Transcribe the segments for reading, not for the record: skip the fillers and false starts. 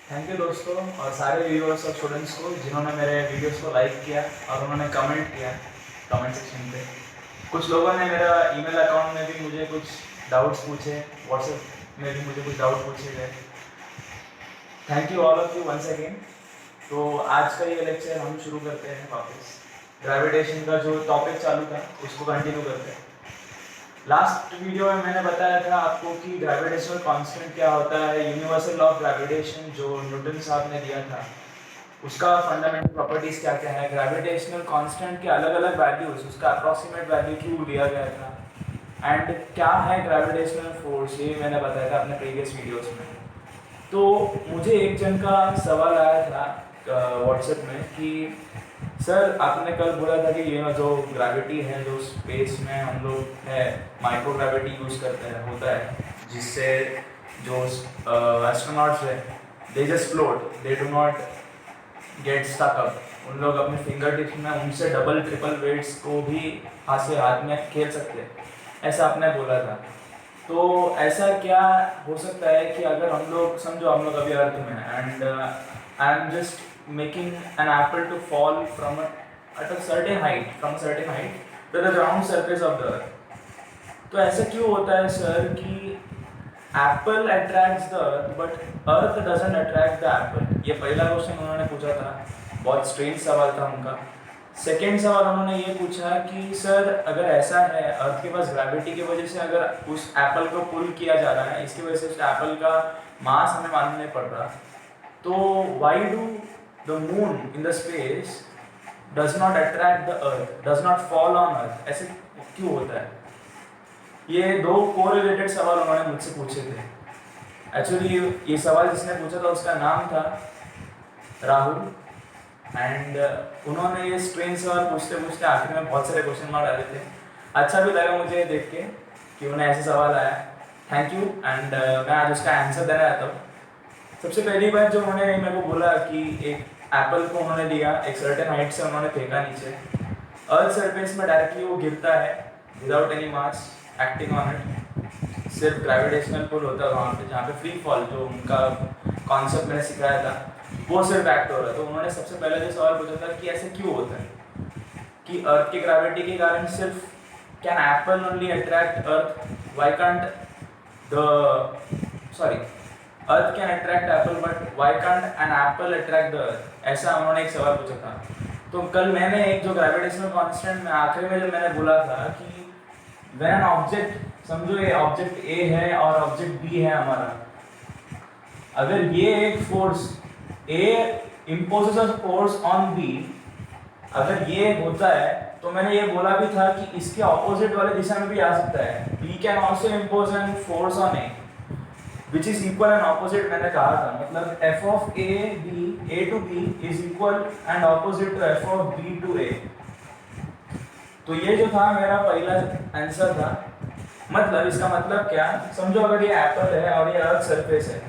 Thank you दोस्तों और सारे व्यूअर्स और स्टूडेंट्स को जिन्होंने मेरे वीडियोस को लाइक किया और उन्होंने कमेंट किया कमेंट सेक्शन पे। कुछ लोगों ने मेरा ईमेल अकाउंट में भी मुझे कुछ डाउट्स पूछे, व्हाट्सएप में भी मुझे कुछ डाउट पूछे गए। Thank you all of you once again. तो आज का ये लेक्चर हम शुरू करते हैं वापस। ग्रेविटेशन का जो टॉपिक चालू था उसको कंटिन्यू करते हैं। लास्ट वीडियो में मैंने बताया था आपको कि ग्रेविटेशनल कांस्टेंट क्या होता है, यूनिवर्सल लॉ ऑफ ग्रेविटेशन जो न्यूटन साहब ने दिया था उसका फंडामेंटल प्रॉपर्टीज क्या क्या है, ग्रेविटेशनल कांस्टेंट के अलग अलग वैल्यूज, उसका अप्रॉक्सीमेट वैल्यू क्यों लिया गया था एंड क्या है ग्रेविटेशनल फोर्स, ये मैंने बताया था अपने प्रीवियस वीडियोस में। तो मुझे एक जन का सवाल आया था व्हाट्सएप में कि सर आपने कल बोला था कि ये जो ग्रेविटी है जो स्पेस में हम लोग है माइक्रो ग्रेविटी यूज़ करते हैं होता है जिससे जो एस्ट्रोनॉट्स है they just float, they do not get stuck up. उन लोग अपने फिंगर टिप्स में उनसे डबल ट्रिपल वेट्स को भी हाथ से हाथ में खेल सकते हैं, ऐसा आपने बोला था। तो ऐसा क्या हो सकता है कि अगर हम लोग समझो हम लोग अभी अर्थ में हैं and I am just making an apple to fall from at a certain height to the ground surface of the earth। तो ऐसा क्यों होता है सर कि Apple attracts the earth but earth doesn't attract the Apple? ये पहला question उन्होंने पूछा था, बहुत स्ट्रेंज सवाल था उनका। सेकेंड सवाल उन्होंने ये पूछा कि सर अगर ऐसा है अर्थ के पास ग्रेविटी की वजह से अगर उस एप्पल को पुल किया जा रहा है, इसकी वजह से उस एप्पल का मास हमें मालूम नहीं पड़ रहा, तो why do the moon in the space does not attract the earth, does not fall on earth? ऐसे क्यों होता है? ये दो कोरिलेटेड सवाल उन्होंने मुझसे पूछे थे। एक्चुअली ये सवाल जिसने पूछा था उसका नाम था राहुल एंड उन्होंने ये स्ट्रेंज सवाल पूछते पूछते आखिर में बहुत सारे क्वेश्चन मार्क डाले थे। अच्छा भी लगा मुझे देख के कि उन्हें ऐसे सवाल आया। थैंक यू एंड मैं आज उसका आंसर देना चाहता हूँ। सबसे पहली बात जो उन्होंने मेरे को बोला कि एक एप्पल को उन्होंने लिया, एक सर्टेन हाइट से उन्होंने फेंका नीचे, अर्थ सरफेस में डायरेक्टली वो गिरता है without any mass acting on it, सिर्फ ग्रेविटेशनल पुल होता है वहाँ पे, जहाँ पे फ्री फॉल जो उनका कॉन्सेप्ट मैंने सिखाया था वो सिर्फ एक्ट हो रहा है। तो उन्होंने सबसे पहले जो सवाल पूछा था कि ऐसे क्यों होता है कि अर्थ की ग्रेविटी के कारण सिर्फ can apple only attract earth, why can't earth can attract apple but why can't an apple attract the earth, ऐसा उन्होंने एक सवाल पूछा था। तो कल मैंने एक जो ग्रेविटेशनल कांस्टेंट में आखिरी में जब मैंने बोला था कि व्हेन एन ऑब्जेक्ट, समझो ये ऑब्जेक्ट ए है और ऑब्जेक्ट बी है हमारा, अगर ये एक force A imposes a force on B, अगर ये होता है तो मैंने ये बोला भी था कि इसके ऑपोजिट वाले दिशा में भी आ सकता है, B can also impose an force on A which is equal and opposite। मैंने कहा था मतलब f of a to b is equal and opposite to f of b to a। तो ये जो था मेरा पहला आंसर था। मतलब इसका मतलब क्या, समझो अगर ये एप्पल है और ये अर्थ सरफेस है,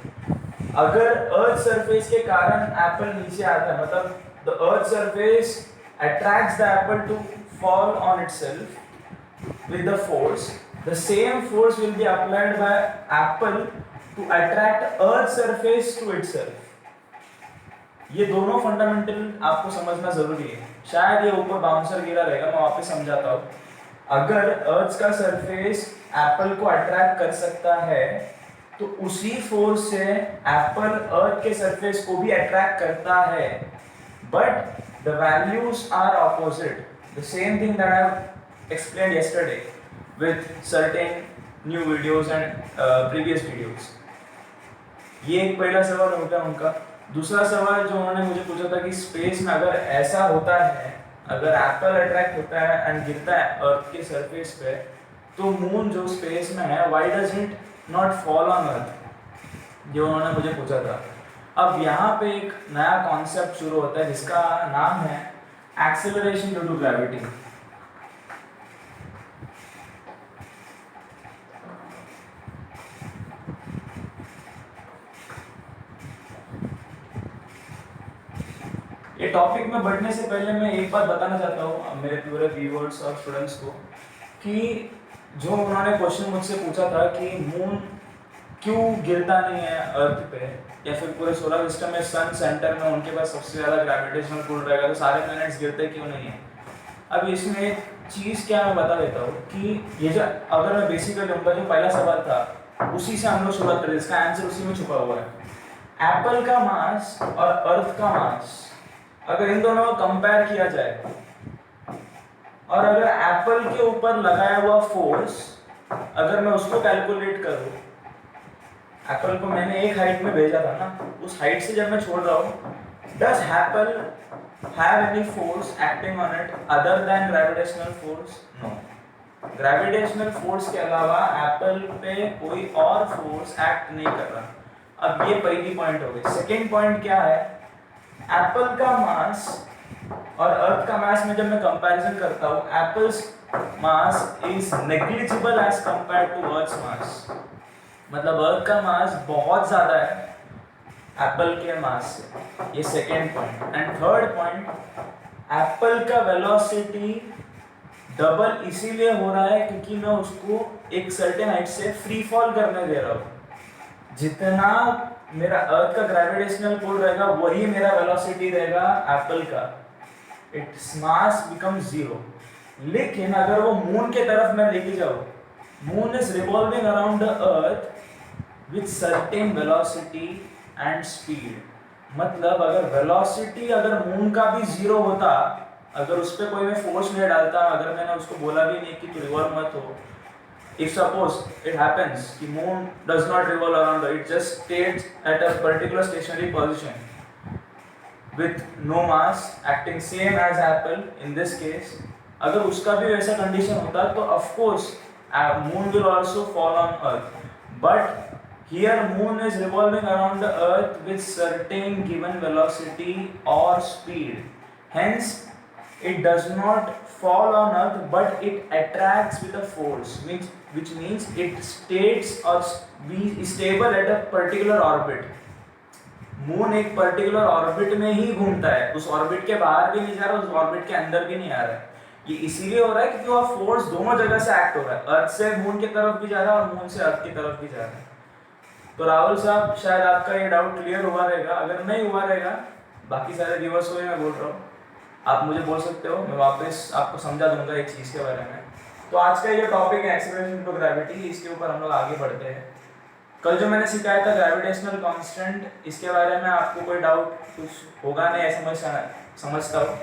अगर अर्थ सरफेस के कारण एप्पल नीचे आता है, मतलब the earth surface attracts the apple to fall on itself with the force, the same force will be applied by apple to attract earth surface to itself। ये दोनों फंडामेंटल आपको समझना जरूरी है। शायद ये ऊपर बाउंसर गिरा रहेगा, मैं वापस समझाता हूँ। अगर अर्थ का सरफेस एप्पल को अट्रैक्ट कर सकता है तो उसी फोर्स से एप्पल अर्थ के सरफेस को भी अट्रैक्ट करता है, but the values are opposite. The same thing that I explained yesterday with certain new videos and previous videos। ये एक पहला सवाल होता है उनका। दूसरा सवाल जो उन्होंने मुझे पूछा था कि स्पेस में अगर ऐसा होता है, अगर एप्पल अट्रैक्ट होता है एंड गिरता है अर्थ के सरफेस पे, तो मून जो स्पेस में है why does it not fall on earth, जो उन्होंने मुझे पूछा था। अब यहाँ पे एक नया कॉन्सेप्ट शुरू होता है जिसका नाम है एक्सेलरेशन ड्यू टू ग्रेविटी। ये टॉपिक में बढ़ने से पहले मैं एक बात बताना चाहता हूँ मेरे पूरे व्यूअर्स और स्टूडेंट्स को कि जो उन्होंने क्वेश्चन मुझसे पूछा था कि मून क्यों गिरता नहीं है अर्थ पे, या फिर पूरे सोलर सिस्टम में सन सेंटर में उनके पास सबसे ज़्यादा ग्रेविटेशनल पुल रहेगा, तो सारे प्लैनेट्स गिरते क्यों नहीं है। अब इसमें एक चीज़ क्या मैं बता देता हूँ कि ये जो, अगर मैं बेसिकली उनका जो पहला सवाल था उसी से हम लोग शुरुआत करें, इसका आंसर उसी में छुपा हुआ है। एप्पल का मास और अर्थ का मास, अगर इन दोनों को कंपेयर किया जाए और अगर एप्पल के ऊपर लगाया हुआ फोर्स अगर मैं उसको कैलकुलेट करूं, एप्पल को मैंने एक हाइट में भेजा था ना, उस हाइट से जब मैं छोड़ रहा हूं, does apple have any force acting on it other than gravitational force? No. Gravitational force के अलावा एप्पल पे कोई और फोर्स एक्ट नहीं कर रहा। अब ये पहली पॉइंट हो गई। सेकेंड पॉइंट क्या है, एप्पल का मास और अर्थ का मास में जब मैं कंपैरिजन करता हूँ, apple's mass is negligible as compared to earth's mass. मतलब अर्थ का मास बहुत ज्यादा है एप्पल के मास से। ये second point. And third point, Apple का वेलोसिटी डबल इसीलिए हो रहा है क्योंकि मैं उसको एक सर्टेन हाइट से फ्री फॉल करने दे रहा हूँ। जितना मेरा अर्थ का ग्रेविटेशनल पुल रहेगा वही मेरा वेलोसिटी रहेगा एप्पल का। Its mass become zero. लेकिन अगर वो मून के तरफ मैं लेके जाऊँ, moon is revolving around the earth with certain velocity and speed. मतलब अगर वेलोसिटी अगर मून का भी जीरो होता, अगर उस पर कोई मैं फोर्स नहीं डालता, अगर मैंने उसको बोला भी नहीं कि तू रिवॉल्व मत हो, if suppose it happens कि moon does not revolve around it, just stays at a particular stationary position with no mass acting same as apple in this case, अगर उसका भी वैसा कंडीशन होता तो of course moon will also fall on earth, but here moon is revolving around the earth with certain given velocity or speed, hence it does not fall on earth but it attracts with a force, which means it stays or be stable at a particular orbit. Moon एक particular orbit में ही घूमता है, उस orbit के बाहर भी नहीं जा रहा, उस ऑर्बिट के अंदर भी नहीं आ रहा है। ये इसीलिए हो रहा है क्योंकि वह फोर्स दोनों जगह से एक्ट हो रहा है, अर्थ से मून की तरफ भी जा रहा है और मून से अर्थ की तरफ भी जा रहा है। तो राहुल साहब, शायद आपका ये डाउट क्लियर हुआ रहेगा। अगर नहीं हुआ रहेगा, बाकी सारे व्यूअर्स को मैं बोल रहा हूँ, आप मुझे बोल सकते हो, मैं वापस आपको समझा दूंगा एक चीज़ के बारे में। तो आज का ये टॉपिक है एक्सेलरेशन टू ग्रेविटी, इसके ऊपर हम लोग आगे बढ़ते हैं। कल जो मैंने सिखाया था ग्रेविटेशनल कांस्टेंट, इसके बारे में आपको कोई डाउट कुछ होगा नहीं ऐसा समझता हूँ।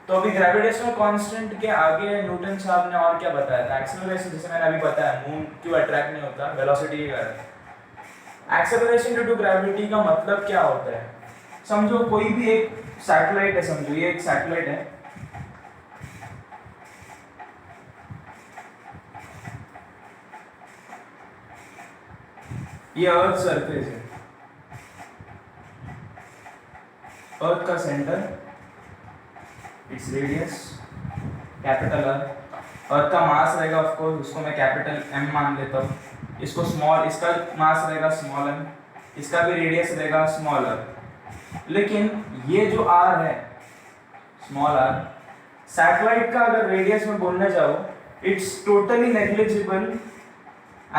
तो अभी ग्रेविटेशनल कांस्टेंट के आगे न्यूटन साहब ने और क्या बताया था। एक्सेलरेशन, जैसे मैंने अभी बताया, मून क्यों अट्रैक्ट नहीं होता, वेलोसिटी के कारण। एक्सेलरेशन ड्यू टू ग्रेविटी का मतलब क्या होता है, समझो कोई भी एक सैटेलाइट है, समझो ये एक सैटेलाइट है, ये अर्थ सरफेस है, अर्थ का सेंटर, इट्स रेडियस कैपिटल अर्थ का मास रहेगा ऑफ कोर्स, उसको मैं कैपिटल एम मान लेता हूँ, इसको स्मॉल, इसका मास रहेगा स्मॉल एम, इसका भी रेडियस रहेगा स्मॉल आर। लेकिन ये जो आर है स्मॉल आर, सैटेलाइट का अगर रेडियस में बोलने जाओ, it's totally negligible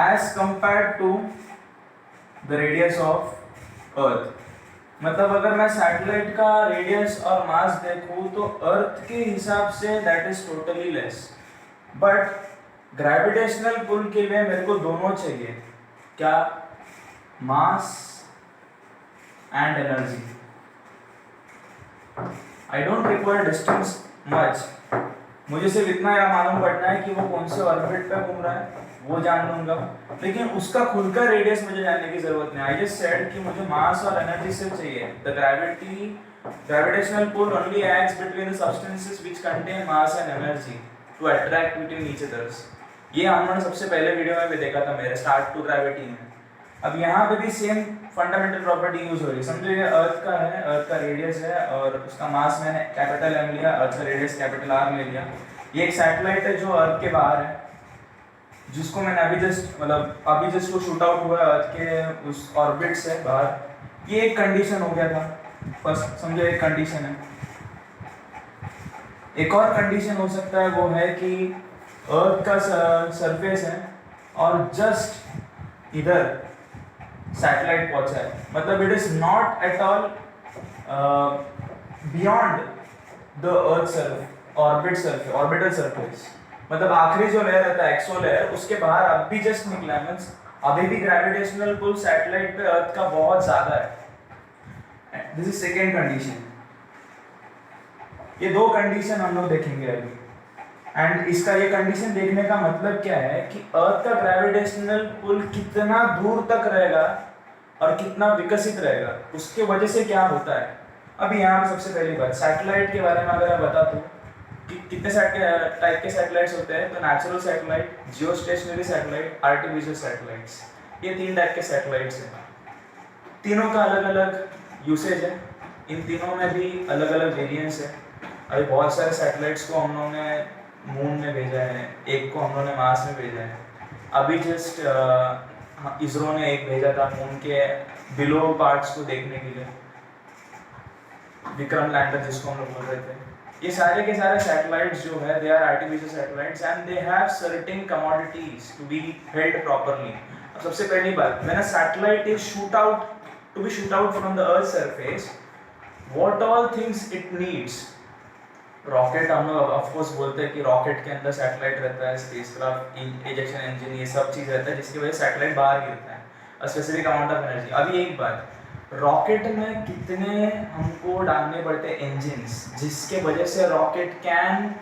as compared to the radius of earth. मतलब अगर मैं सैटेलाइट का रेडियस और मास देखूं तो अर्थ के हिसाब से that is totally less, but gravitational pull के लिए मेरे को दोनों चाहिए, क्या, mass and energy. I don't require distance much, मुझे सिर्फ इतना या मालूम पड़ना है कि वो कौन से ऑर्बिट पे घूम रहा है, वो जान लूंगा, लेकिन उसका खुद का रेडियस मुझे जानने की जरूरत नहीं। आई जस्ट सेड कि मुझे मास और एनर्जी सिर्फ चाहिए। The gravitational pull only acts between the substances which contain mass and energy to attract between each others. ये हमने सबसे पहले वीडियो में भी देखा था मेरे स्टार्ट टू ग्रेविटी में। अब यहाँ पे भी सेम फंडामेंटल प्रॉपर्टी यूज हो रही है। समझो ये अर्थ का है, अर्थ का रेडियस है और उसका मास मैंने कैपिटल एम लिया, अर्थ का रेडियस कैपिटल आर ले लिया। ये एक सैटेलाइट है जो अर्थ के बाहर है, जिसको मैंने अभी जस्ट वो शूट आउट हुआ है अर्थ के उस ऑर्बिट से बाहर। ये एक कंडीशन हो गया था फर्स्ट, समझो एक कंडीशन है। एक और कंडीशन हो सकता है, वो है कि अर्थ का सरफेस है और जस्ट इधर सैटेलाइट पहुंचा है, मतलब it is not at all beyond the earth orbital surface, मतलब आखिरी जो लेयर रहता है एक्सो लेयर, उसके बाहर अब भी जस्ट निकला है, मींस अभी भी ग्रेविटेशनल पुल सैटेलाइट पे अर्थ का बहुत ज्यादा है। This is second condition. ये दो कंडीशन हम लोग देखेंगे अभी, एंड इसका ये कंडीशन देखने का मतलब क्या है कि अर्थ का ग्रेविटेशनल पुल कितना दूर तक रहेगा और कितना विकसित रहेगा, उसके वजह से क्या होता है। अभी यहाँ पे सबसे पहली बात सैटेलाइट के बारे में अगर मैं बता दूँ कि कितने टाइप के सैटेलाइट्स होते हैं, तो नेचुरल सैटेलाइट, जियो स्टेशनरी सैटेलाइट, आर्टिफिशियल सैटेलाइट्स, ये तीन टाइप के सैटेलाइट्स हैं। तीनों का अलग अलग यूसेज है, इन तीनों में भी अलग अलग वेरिएंट्स है। अभी बहुत सारे सैटेलाइट्स को हम लोगों ने मून में भेजा है, एक को हम लोगों ने मार्स में भेजा है। अभी जस्ट इसरो ने एक भेजा था मून के बिलो पार्ट्स को देखने के लिए, विक्रम लैंडर जिसको हम लोग बोल रहे थे। ये सारे के सारे सैटेलाइट्स जो है they are artificial satellites and they have certain commodities to be held properly. अब सबसे पहली बात, when a satellite is shoot out from the earth surface, what all things it needs. Rocket हम लोग ऑफ कोर्स बोलते हैं कि rocket के अंदर सैटेलाइट रहता है, स्पेसक्राफ्ट, इजेक्शन इंजन, ये सब चीज़ रहता है जिसकी वजह से सैटेलाइट बाहर गिरता है, a specific amount of energy. अभी एक बात, रॉकेट में कितने हमको डालने पड़ते हैं इंजन्स, जिसके वजह से rocket can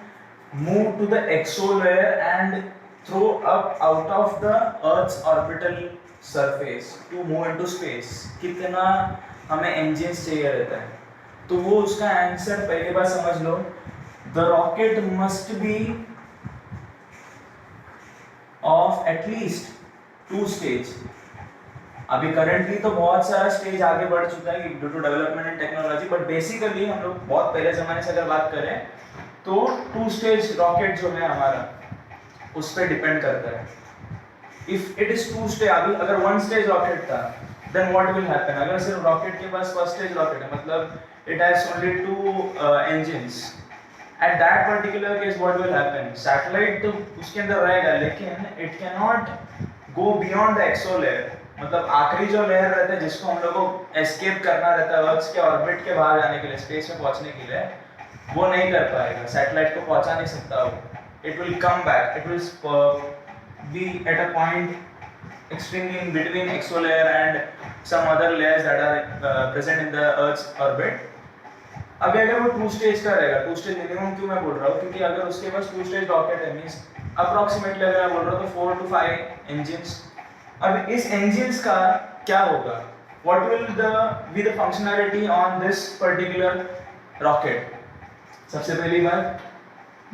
move to the exo layer and throw up out of the earth's orbital surface to move into space. कितना हमें इंजन्स चाहिए रहता है, तो वो उसका आंसर पहली बार समझ लो, the rocket must be of at least 2 stage. अभी करंटली तो बहुत सारा स्टेज आगे बढ़ चुका है due to development in technology, but basically हम लोग बहुत पहले जमाने से अगर बात करें तो 2 स्टेज रॉकेट जो है हमारा उस पर डिपेंड करता है। इफ इट इज 2 स्टेज, अभी अगर 1 स्टेज रॉकेट था देन व्हाट विल हैपन, अगर सिर्फ रॉकेट के पास फर्स्ट स्टेज रॉकेट है, मतलब it has only 2 engines, at that particular case what will happen, satellite तो उसके अंदर रहेगा लेकिन it cannot go beyond the exo layer, मतलब आखिरी जो लेयर रहता है जिसको हम लोग को एस्केप करना रहता है अर्थ के ऑर्बिट के बाहर जाने के लिए, स्पेस में पहुंचने के लिए, वो नहीं कर पाएगा, सैटेलाइट को पहुंचा नहीं सकता वो। It will come back, it will be at a point extremely in between exo layer and some other layers that are present in the earth's orbit। अभी अगर वो 2 स्टेज का रहेगा, 2 स्टेज मिनिमम क्यों मैं बोल रहा हूँ, क्योंकि अगर उसके पास 2 स्टेज रॉकेट है मींस अप्रोक्सीमेटली अगर मैं बोल रहा हूँ तो 4 to 5 इंजन्स। अब इस इंजन्स का क्या होगा, what will be the functionality on this particular rocket. सबसे पहली बात,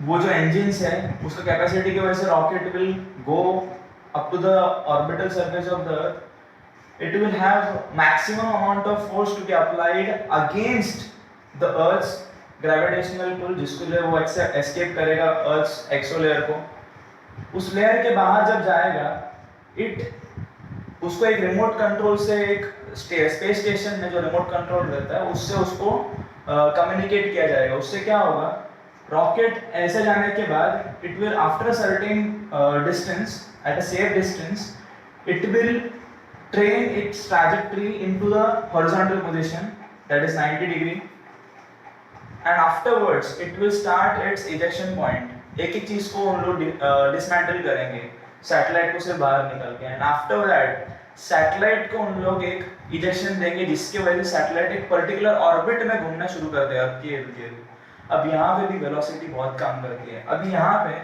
वो जो इंजन्स है उसका कैपेसिटी की वजह से rocket will go up to the orbital surface of the earth, it will have maximum amount of force to be applied against the earth's gravitational pull, जिसको जो वो escape करेगा earth's exo layer को। उस layer के बाहर जब जाएगा उसको एक रिमोट कंट्रोल से, एक स्पेस स्टेशन में जो रिमोट कंट्रोल रहता है उससे उसको कम्युनिकेट किया जाएगा। उससे क्या होगा, रॉकेट ऐसे जाने के बाद it will after certain distance, at a safe distance, it will train its trajectory into the horizontal position, that is 90 degree, and afterwards it will start its ejection point। एक एक चीज को हम लोग डिसमेंटल करेंगे, सैटेलाइट को से बाहर निकल के, एंड आफ्टर दैट सैटेलाइट को हम लोग एक इजेक्शन देंगे जिसके वजह से सैटेलाइट एक पर्टिकुलर ऑर्बिट में घूमना शुरू कर देगा अर्थ के इर्द गिर्द। अब यहाँ पे भी वेलोसिटी बहुत कम करती है। अभी यहाँ पे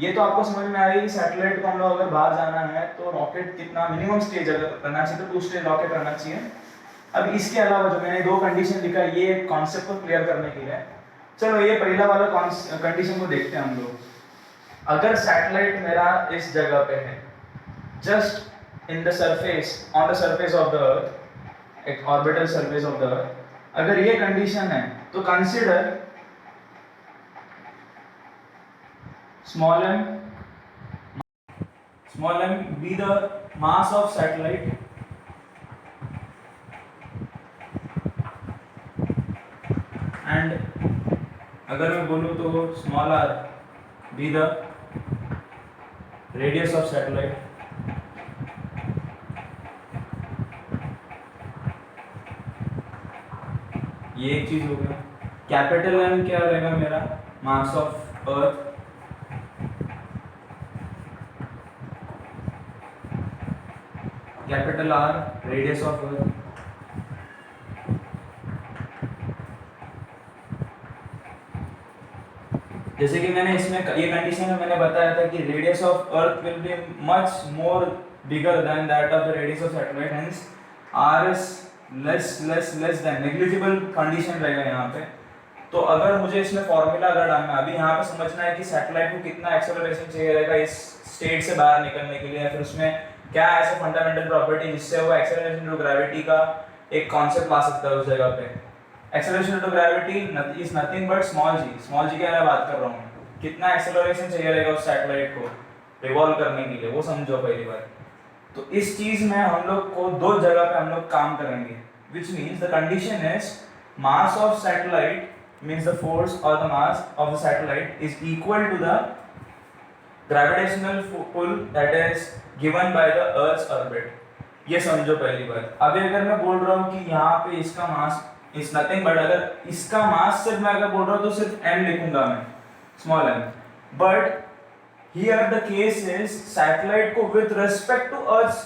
ये तो आपको समझ में आ रही है कि सैटेलाइट को हम लोग अगर बाहर जाना है तो रॉकेट कितना मिनिमम स्टेज अगर करना चाहिए तो 2 स्टेज रॉकेट करना चाहिए। अब इसके अलावा जो मैंने 2 कंडीशन लिखा है ये कॉन्सेप्ट को क्लियर करने के लिए, चलो ये पहला वाला कंडीशन को देखते हैं हम लोग। अगर सैटेलाइट मेरा इस जगह पे है, just in the surface, on the surface of the earth, एक orbital surface of the earth, अगर ये कंडीशन है तो consider small m be the mass of satellite and अगर मैं बोलूँ तो small r be the radius of satellite ये एक चीज हो गया। कैपिटल एम क्या रहेगा मेरा, मास of earth, capital R radius of अर्थ, जैसे कि मैंने इसमें ये कंडीशन में मैंने बताया था कि radius of earth will be much more bigger than that of the radius of satellite, hence R is less than negligible condition रहेगा यहाँ पे। तो अगर मुझे इसमें फॉर्मूला अगर डालना है, अभी यहाँ पे समझना है कि सैटेलाइट को कितना एक्सेलरेशन चाहिए रहेगा इस स्टेट से बाहर निकलने के लिए, या फिर उसमें क्या ऐसे फंडामेंटल प्रॉपर्टी जिससे वो एक्सेलरेशन टू ग्रेविटी का एक कॉन्सेप्ट ला सकता है उस जगह पे। Acceleration to gravity is nothing but small g की मैं बात कर रहा हूँ, कितना एक्सेलरेशन चाहिए रहेगा उस सैटेलाइट को रिवॉल्व करने के लिए, वो समझो पहली बार। तो इस चीज में हम लोग को दो जगह पे हम लोग काम करेंगे, which means the condition is mass of satellite means the force or the mass of the satellite is equal to the gravitational pull that is given by the Earth's orbit। ये समझो पहली बार। अभी अगर मैं बोल रहा हूँ कि यहाँ पे इसका मास इज नथिंग बट, अगर इसका मास सिर्फ मैं अगर बोल रहा हूँ तो सिर्फ m लिखूंगा मैं, small m, but here the case is satellite को with respect to Earth's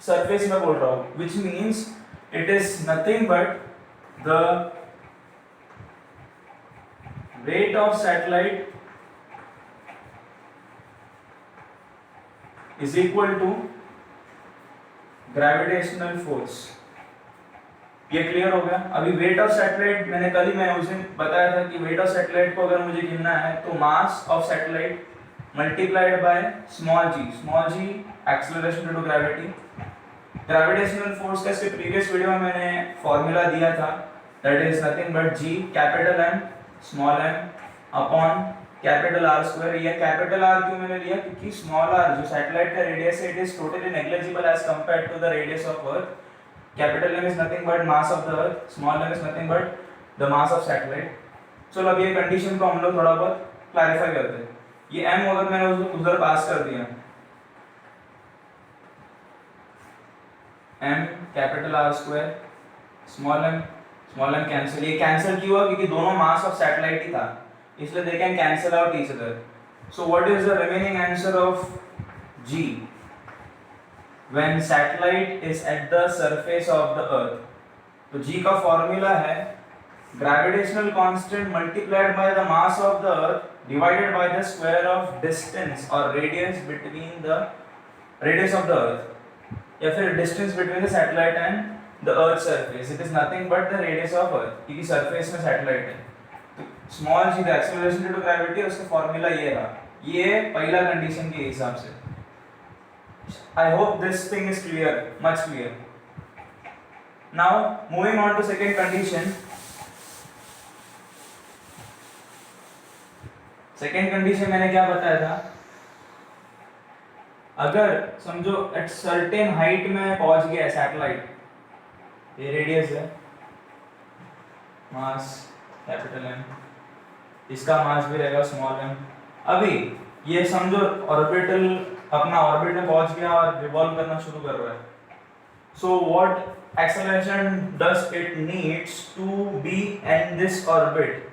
surface में बोल रहा हूँ, which means it is nothing but the weight of satellite is equal to gravitational force। ये क्लियर हो गया। अभी वेट ऑफ सैटेलाइट मैंने कल ही मैं उस दिन बताया था कि वेट ऑफ सैटेलाइट को अगर मुझे गिनना है तो mass of satellite multiplied by small g acceleration due to gravity. Gravitational force का इसके प्रीवियस वीडियो में मैंने फॉर्मूला दिया था, that is nothing but G capital M small m upon capital R square. ये कैपिटल आर क्यों मैंने लिया, क्योंकि स्मॉल आर जो सैटेलाइट का रेडियस है it is totally negligible as compared to the radius of earth. Capital M is nothing but mass of the earth, small m is nothing but the mass of satellite. चलो अब ये condition को हम लोग थोड़ा बहुत clarify करते हैं। ये m अगर मैंने उसको उधर पास कर दिया, m capital R square small m cancel, ये कैंसिल क्यों हुआ, क्योंकि दोनों मास ऑफ सैटेलाइट ही था, इसलिए they can cancel out each other. So what is the remaining answer of g when satellite is at the surface of the अर्थ? तो g का formula है gravitational constant multiplied by the mass of the earth divided by the square of distance or radius between the radius of the earth, या फिर distance between the satellite and the earth surface। it is nothing but the radius of earth, क्योंकि surface में satellite है। तो small g the acceleration due to gravity, उसका formula ये रहा, ये पहला कंडीशन के हिसाब से। I hope this thing is clear, much clear। now moving on to second condition। Second condition मैंने क्या बताया था, अगर समझो एट सर्टेन हाइट में पहुंच गया सैटेलाइट, ये रेडियस है, मास कैपिटल एम, इसका मास भी रहेगा स्मॉल एम। अभी ये समझो ऑर्बिटल अपना ऑर्बिट में पहुंच गया और रिवॉल्व करना शुरू कर रहा है। So what acceleration does it needs to be in this orbit,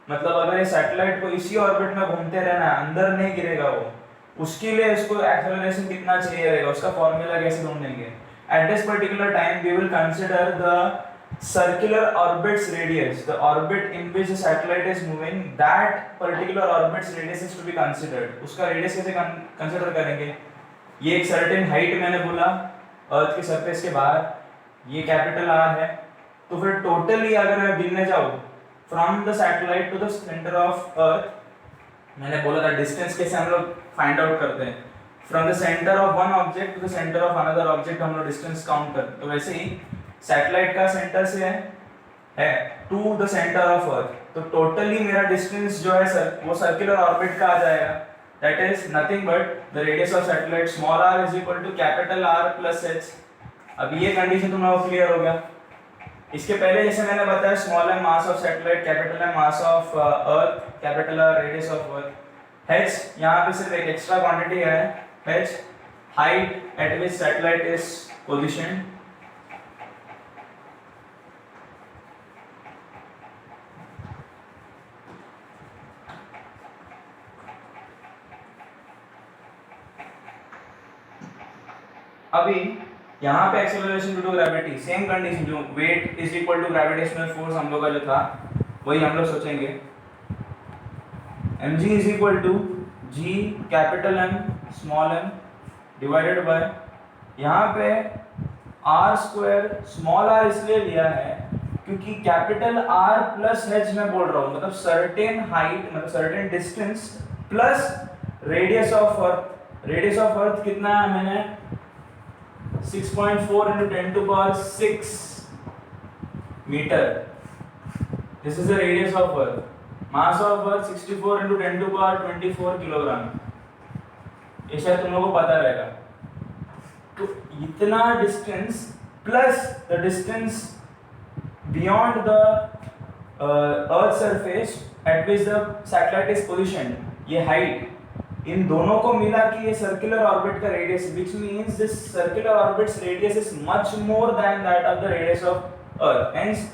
मतलब अगर ये सैटेलाइट को इसी ऑर्बिट में घूमते रहना है, अंदर नहीं गिरेगा वो, उसके लिए इसको एक्सेलरेशन कितना चाहिए रहेगा, उसका फॉर्मूला कैसे ढूंढेंगे। At this particular time we will consider the circular orbits radius, the orbit in which the satellite is moving, that particular orbits radius is to be considered. उसका रेडियस कैसे कंसीडर करेंगे, ये एक सर्टेन हाइट मैंने बोला अर्थ के surface के बाहर, ये कैपिटल आर है, तो फिर टोटली अगर मैं गिनने जाऊं from the satellite to the centre of earth, मैंने बोला था डिस्टेंस कैसे हम लोग फाइंड आउट करते हैं, from the centre of one object to the centre of another object हम लोग डिस्टेंस काउंट करते हैं। तो वैसे ही सैटेलाइट का सेंटर से है to the centre of earth, तो टोटली मेरा डिस्टेंस जो है सर वो सर्कुलर ऑर्बिट का आ जाएगा, that is nothing but the radius of satellite small r is equal to capital R plus h। अब ये कंडीशन तुम लोगों को क्लियर हो गया। इसके पहले जैसे मैंने बताया small m mass of satellite, capital M mass of earth, capital R radius of earth, h यहाँ पे सिर्फ एक एक्स्ट्रा क्वांटिटी है, h height at which satellite is positioned, अभी यहाँ पे acceleration due to gravity, same condition जो weight is equal to gravitational force हम लोग का जो था वही हम लोग सोचेंगे। mg is equal to g capital M small m divided by, यहाँ पे r स्क्वायर स्मॉल r इसलिए लिया है क्योंकि कैपिटल R प्लस h मैं बोल रहा हूँ, मतलब सर्टेन हाइट मतलब certain distance plus radius of earth. Radius of अर्थ कितना है, मैंने 6.4 into 10 to power 6 meter. This is the radius of Earth. Mass of Earth 64 into 10 to power 24 kilogram. ये शायद तुम लोगों को पता रहेगा। तो इतना distance plus the distance beyond the earth surface at which the satellite is positioned, ये हाइट, इन दोनों को मिला कि ये सर्कुलर ऑर्बिट का radius, which means this circular orbits radius is much more than that of the radius of earth. Hence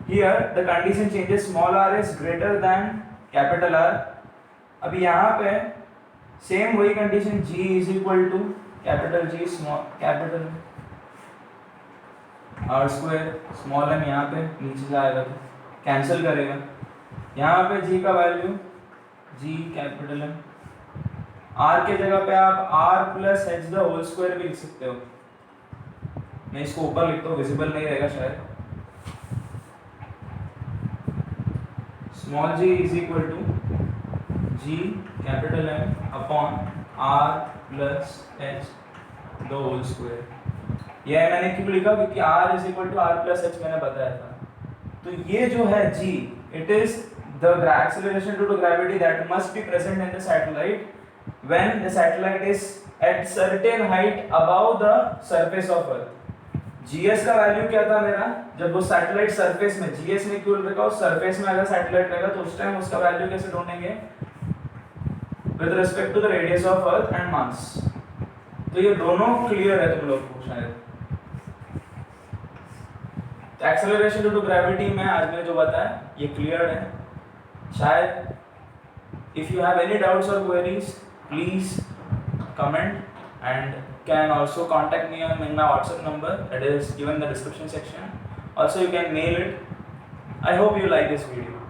here the condition changes, small r is greater than capital R। अभी यहाँ पे same वही condition, g is equal to capital G small capital R square small m, यहाँ पे नीचे जाएगा तो cancel करेगा, यहाँ पे g का value g capital M, r के जगह पे आप r plus h the whole square भी लिख सकते हो। मैं इसको ऊपर लिखता हूँ, विजिबल नहीं रहेगा शायद। Small g is equal to g capital M upon r plus h the whole square. यह मैंने क्यों लिखा, क्योंकि r is equal to r plus h मैंने बताया था। तो ये जो है g, it is the acceleration due to gravity that must be present in the satellite when the satellite is at certain height above the surface of earth। gs का value क्या था मेरा, जब वो सैटेलाइट सरफेस में, gs में क्यों रखा, उस सरफेस में अगर सैटेलाइट रहेगा तो उस टाइम उसका वैल्यू कैसे ढूंढेंगे, with respect to the radius of earth and mass. तो ये दोनों क्लियर है तुम लोग को शायद। एक्सेलरेशन ड्यू टू ग्रेविटी में आज मैंने जो बताया ये क्लियर है शायद। If you have any doubts और queries please comment and can also contact me on my WhatsApp number that is given in the description section. Also you can mail it. I hope you like this video.